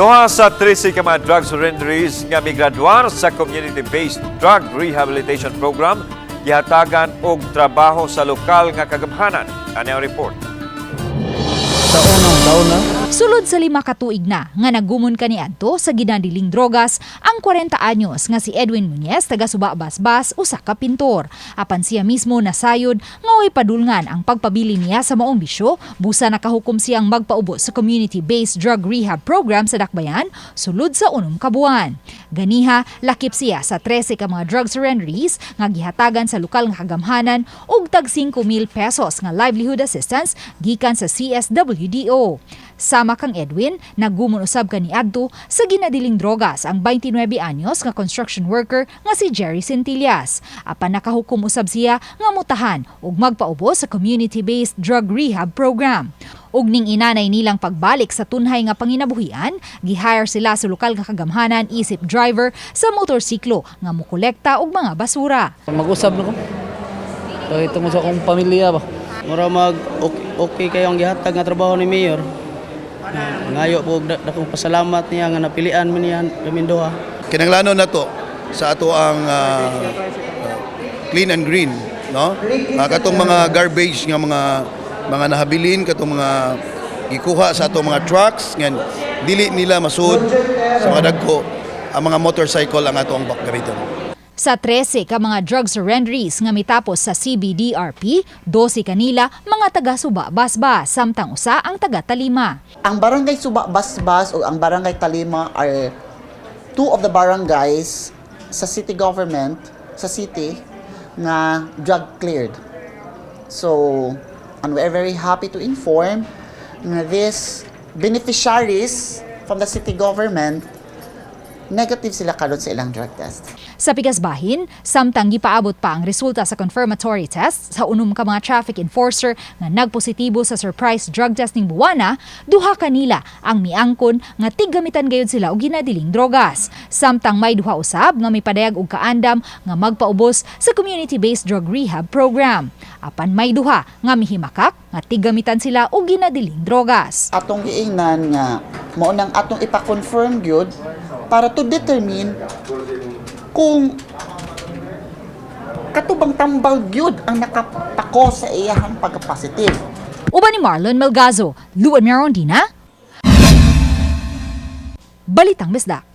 Duha sa 13 ka mga drug surrenderies nga migraduar sa community-based drug rehabilitation program gihatagan og trabaho sa lokal nga kagamhanan. Ano ang report? Sa unang taon na, Sulod sa 5 ka tuig na nga nagumon kaniadto sa ginadiling drogas ang 40 anyos nga si Edwin Muñez taga Suba Basbas usa ka pintor. Apan siya mismo nasayod nga way padulngan ang pagpabili niya sa maong bisyo, busa nakahukom siyang magpaubo sa community-based drug rehab program sa Dakbayan sulod sa 6 ka buwan. Ganiha lakip siya sa 13 ka mga drug surrenderies nga gihatagan sa lokal nga kagamhanan og tag 5,000 pesos nga livelihood assistance gikan sa CSWDO. Sama kang Edwin, nagumon usab kaniadto sa ginadiling drogas ang 29 anyos nga construction worker nga si Jerry Centillas. Apan nakahukom usab siya nga mutahan ug magpaubo sa community-based drug rehab program. Ug ning inanay nilang pagbalik sa tunhay nga panginabuhian, gihire sila sa lokal nga kagamhanan isip driver sa motorsiklo nga mokolekta og mga basura. mag-usab na ko. So, tungkol sa akong pamilya ba. Mura okay kayo ang gihatag nga trabaho ni Mayor. Ngayo po dakong pasalamat niya nga napilian man niya kami duha. Kinahanglanon na to sa ato ang clean and green, no? Katong mga garbage nga mga nahabilin, katong mga gikuha sa ato mga trucks nga dili nila masud sa mga dagko ang mga motorcycle ang ato ang gamiton. Sa 13 ka mga drug surrenderies nga mitapos sa CBDRP, 12 kanila mga taga Suba Basbas, samtang usa ang taga Talima. Ang barangay Suba Basbas o ang barangay Talima are two of the barangays sa city government, sa city, na drug cleared. So, and we are very happy to inform na these beneficiaries from the city government negative sila kalot sa ilang drug test. Sa Pigasbahin, samtang gipaabot pa ang resulta sa confirmatory test sa 6 ka mga traffic enforcer nga nagpositibo sa surprise drug test ning buwana, duha kanila ang miangkon nga tigamitan gayud sila og ginadiling drogas. Samtang may duha usab nga may padayag og kaandam nga magpaubos sa community-based drug rehab program. Apan may duha nga mihimakak nga tigamitan sila og ginadiling drogas. Atong giingnan nga mao nang atong ipa-confirm gyud para to determine kung katubang tambal gyud ang nakapako sa iyahang pagka-positive. Uban ni Marlon Melgazo, Luan Merondina, Balitang Bisdak.